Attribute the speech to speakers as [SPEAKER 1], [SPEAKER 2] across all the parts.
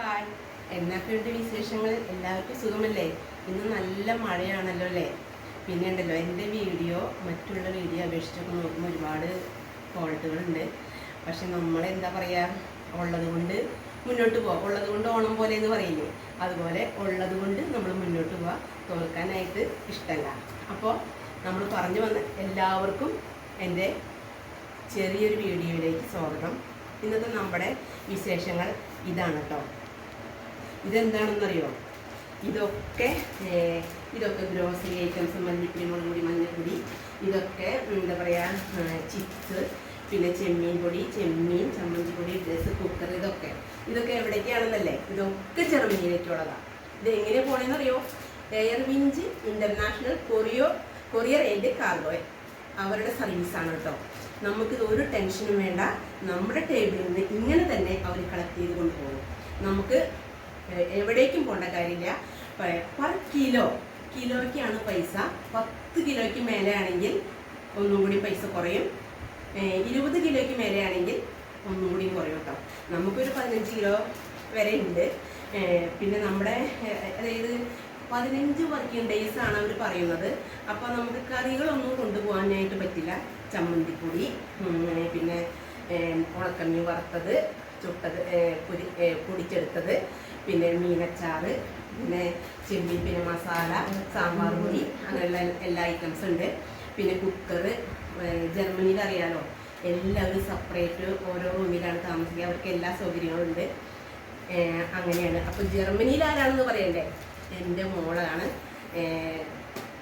[SPEAKER 1] Hi, എന്നൊക്കെയുണ്ട് വിശേഷങ്ങൾ? എല്ലാവർക്കും സുഖമല്ലേ? ഇന്ന് നല്ല മഴയാണല്ലോ അല്ലേ? പിന്നെ ഉണ്ടല്ലോ, എൻ്റെ വീഡിയോ മറ്റുള്ള വീഡിയോ അപേക്ഷിച്ചൊക്കെ നോക്കുമ്പോൾ ഒരുപാട് ഫോൾട്ടുകളുണ്ട്. പക്ഷെ നമ്മളെന്താ പറയുക, ഉള്ളത് കൊണ്ട് മുന്നോട്ട് പോവാം. ഉള്ളത് കൊണ്ട് ഓണം പോലെ എന്ന് പറയില്ലേ, അതുപോലെ ഉള്ളത് കൊണ്ട് നമ്മൾ മുന്നോട്ട് പോവാം. തോൽക്കാനായിട്ട് ഇഷ്ടമല്ല. അപ്പോൾ നമ്മൾ പറഞ്ഞു വന്ന എല്ലാവർക്കും എൻ്റെ ചെറിയൊരു വീഡിയോയിലേക്ക് സ്വാഗതം. ഇന്നത്തെ നമ്മുടെ വിശേഷങ്ങൾ ഇതാണ് കേട്ടോ. ഇതെന്താണെന്നറിയോ? ഇതൊക്കെ ഗ്രോസറി ഐറ്റംസ്, മല്ലിപ്പൊടി, മുളകുപൊടി, മഞ്ഞൾപ്പൊടി, ഇതൊക്കെ എന്താ പറയുക, ചിപ്സ്, പിന്നെ ചെമ്മീൻ പൊടി, ചെമ്മീൻ, ചമ്മന്തിപ്പൊടി, ഡ്രസ്സ്, കുക്കർ, ഇതൊക്കെ എവിടേക്കാണെന്നല്ലേ? ഇതൊക്കെ ജർമ്മനിയിലേക്കുള്ളതാണ്. ഇത് എങ്ങനെ പോകണമെന്നറിയോ? എയർവിഞ്ച് ഇൻ്റർനാഷണൽ കൊറിയർ ആൻഡ് കാർഗോ അവരുടെ സർവീസാണ് കേട്ടോ. നമുക്കിത് ഒരു ടെൻഷനും വേണ്ട. നമ്മുടെ ടേബിളിൽ നിന്ന് ഇങ്ങനെ തന്നെ അവർ കളക്ട് ചെയ്ത് കൊണ്ടുപോകും. നമുക്ക് എവിടേക്കും പോകേണ്ട കാര്യമില്ല. പെർ കിലോയ്ക്കാണ് പൈസ. 10 കിലോയ്ക്ക് മേലെ ആണെങ്കിൽ ഒന്നും കൂടി പൈസ കുറയും. 20 കിലോയ്ക്ക് മേലെ ആണെങ്കിൽ ഒന്നും കൂടി കുറയും കേട്ടോ. നമുക്കൊരു 15 കിലോ വരെ ഉണ്ട്. പിന്നെ നമ്മുടെ അതായത് 15 വർക്കിംഗ് ഡേയ്സ് ആണ് അവർ പറയുന്നത്. അപ്പോൾ നമുക്ക് കറികളൊന്നും കൊണ്ടുപോകാനായിട്ട് പറ്റില്ല. ചമ്മന്തിപ്പൊടി, പിന്നെ ഉണക്കമീൻ വറുത്തത്, ചുട്ടത്, പൊടിച്ചെടുത്തത്, പിന്നെ മീനച്ചാറ്, പിന്നെ ചെമ്മീൻ, പിന്നെ മസാല, സാമ്പാർ പൊടി, അങ്ങനെയുള്ള എല്ലാ ഐറ്റംസ് ഉണ്ട്. പിന്നെ കുക്കർ. ജർമ്മനിയിൽ അറിയാലോ, എല്ലാവരും സെപ്പറേറ്റ് ഓരോ റൂമിലാണ് താമസിക്കുക. അവർക്ക് എല്ലാ സൗകര്യങ്ങളും ഉണ്ട്. അങ്ങനെയാണ്. അപ്പോൾ ജർമ്മനിയിൽ ആരാണെന്ന് പറയണ്ടേ? എൻ്റെ മോളാണ്.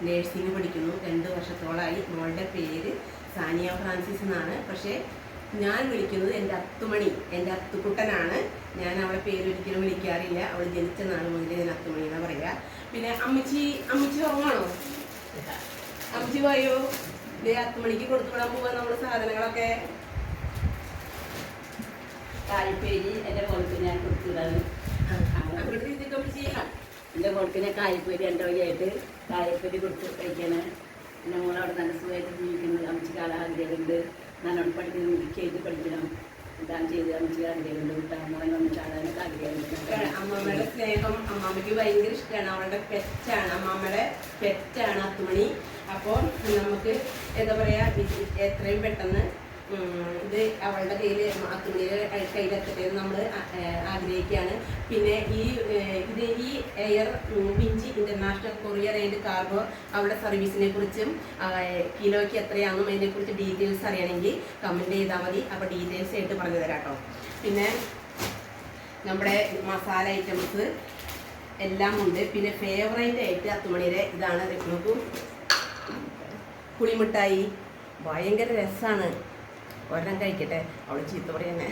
[SPEAKER 1] നേഴ്സിംഗ് പഠിക്കുന്നു. 2 വർഷത്തോളമായി. മോളുടെ പേര് സാനിയ ഫ്രാൻസിസ് എന്നാണ്. പക്ഷേ ഞാൻ വിളിക്കുന്നത് എൻ്റെ അത്തുമണി, എൻ്റെ അത്തുക്കുട്ടനാണ്. ഞാൻ അവളെ പേരൊരിക്കലും വിളിക്കാറില്ല. അവൾ ജനിച്ച നാൾ മുതൽ ഞാൻ അത്തുമണി എന്നാണ് പറയുക. പിന്നെ അമ്മച്ചി ഉറങ്ങാണോ? അമ്മച്ചി പറയോ, ഇതേ അത്തുമണിക്ക് കൊടുത്തുവിടാൻ പോവാൻ നമ്മൾ സാധനങ്ങളൊക്കെ.
[SPEAKER 2] കായ്പേരി എൻ്റെ മോൾക്ക് ഞാൻ കൊടുത്തുവിടാണ്. എൻ്റെ മോൾക്ക് ഞാൻ കായ്പേരി 2 വഴിയായിട്ട് കായ്പേരി കൊടുത്ത് കഴിക്കാണ്. എൻ്റെ മോളവിടെ നല്ല സുഖമായിട്ട് ജീവിക്കുന്നത്. അമ്മച്ചിക്ക് ആഗ്രഹമുണ്ട്. നല്ലോണം പഠിക്കണം, ചെയ്ത് പഠിക്കണം, ഇതാണ് ചെയ്ത് അമ്മച്ചിക്ക് ആഗ്രഹമുണ്ട്. വിട്ടാന്ന് കാണാനൊക്കെ ആഗ്രഹമുണ്ട്.
[SPEAKER 1] അമ്മമ്മയുടെ സ്നേഹം അമ്മാമ്മയ്ക്ക് ഭയങ്കര ഇഷ്ടമാണ്. അവളുടെ പെറ്റാണ്, അമ്മാമ്മയുടെ പെറ്റാണ് അത്തുമണി. അപ്പോൾ നമുക്ക് എന്താ പറയുക, എത്രയും പെട്ടെന്ന് ഇത് അവളുടെ കയ്യിൽ, അത്തുമണിയുടെ കയ്യിലെത്തട്ടെ എന്ന് നമ്മൾ ആഗ്രഹിക്കുകയാണ്. പിന്നെ ഈ air winch international courier and cargo അവളുടെ സർവീസിനെ കുറിച്ചും കിലോയ്ക്ക് എത്രയാണെന്നും അതിനെക്കുറിച്ച് ഡീറ്റെയിൽസ് അറിയണമെങ്കിൽ കമൻറ്റ് ചെയ്താൽ മതി. അപ്പോൾ ഡീറ്റെയിൽസ് ആയിട്ട് പറഞ്ഞു തരാം കേട്ടോ. പിന്നെ നമ്മുടെ മസാല ഐറ്റംസ് എല്ലാം ഉണ്ട്. പിന്നെ ഫേവറേറ്റ് ആയിട്ട് അത്തുമണിയുടെ ഇതാണ്. നോക്കൂ, പുളിമിഠായി. ഭയങ്കര രസമാണ്. ഒരെണ്ണം കഴിക്കട്ടെ, അവൾ ചീത്ത പറയുന്നേ.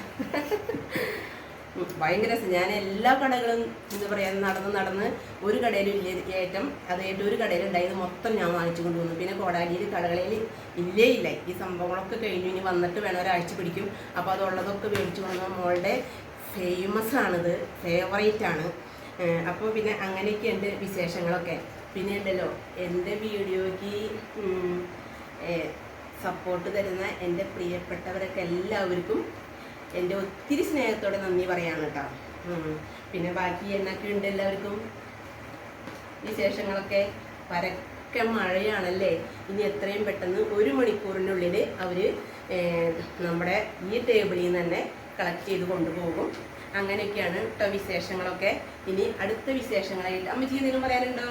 [SPEAKER 1] ഭയങ്കര രസം. ഞാൻ എല്ലാ കടകളും എന്താ പറയുക നടന്ന് ഒരു കടയിലും ഇല്ല ഐറ്റം. അതായിട്ട് ഒരു കടയിലുണ്ടായത് മൊത്തം ഞാൻ വാങ്ങിച്ചു കൊണ്ടുവന്നു. പിന്നെ കോടാലിയിൽ കടകളിൽ ഇല്ല. ഈ സംഭവങ്ങളൊക്കെ കഴിഞ്ഞു. ഇനി വന്നിട്ട് വേണം, ഒരാഴ്ച പിടിക്കും. അപ്പോൾ അതുള്ളതൊക്കെ മേടിച്ചു കൊണ്ടുവന്ന മോളുടെ ഫേമസ് ആണിത്, ഫേവറേറ്റാണ്. അപ്പോൾ പിന്നെ അങ്ങനെയൊക്കെയുണ്ട് വിശേഷങ്ങളൊക്കെ. പിന്നെ ഉണ്ടല്ലോ, എൻ്റെ വീഡിയോയ്ക്ക് സപ്പോർട്ട് തരുന്ന എൻ്റെ പ്രിയപ്പെട്ടവരൊക്കെ എല്ലാവർക്കും എൻ്റെ ഒത്തിരി സ്നേഹത്തോടെ നന്ദി പറയാണ് കേട്ടോ. പിന്നെ ബാക്കി എന്നൊക്കെ ഉണ്ട് എല്ലാവർക്കും വിശേഷങ്ങളൊക്കെ. പരക്കെ മഴയാണല്ലേ? ഇനി എത്രയും പെട്ടെന്ന് 1 മണിക്കൂറിനുള്ളിൽ അവർ നമ്മുടെ ഈ ടേബിളിൽ നിന്ന് തന്നെ കളക്ട് ചെയ്ത് കൊണ്ടുപോകും. അങ്ങനെയൊക്കെയാണ് കേട്ടോ വിശേഷങ്ങളൊക്കെ. ഇനി അടുത്ത വിശേഷങ്ങളായിട്ട് അമ്മച്ചി എന്തെങ്കിലും പറയാനുണ്ടോ?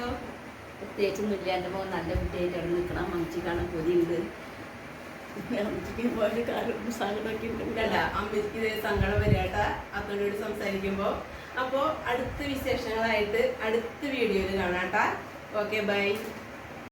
[SPEAKER 2] പ്രത്യേകിച്ചൊന്നുമില്ല. എൻ്റെ മോൻ നല്ല കുട്ടിയായിട്ട് അവിടെ നിൽക്കണം. അമ്മച്ചി കാണാൻ കൊതിയുണ്ട്. അമ്മച്ചിക്ക് പോലെ സങ്കടമൊക്കെ ഉണ്ടല്ല.
[SPEAKER 1] അമ്മച്ചിക്ക് ഇത് സങ്കടം വരാട്ട അത്തോട് സംസാരിക്കുമ്പോൾ. അപ്പോൾ അടുത്ത വിശേഷങ്ങളായിട്ട് അടുത്ത വീഡിയോയിൽ കാണാട്ടാ. Okay, by.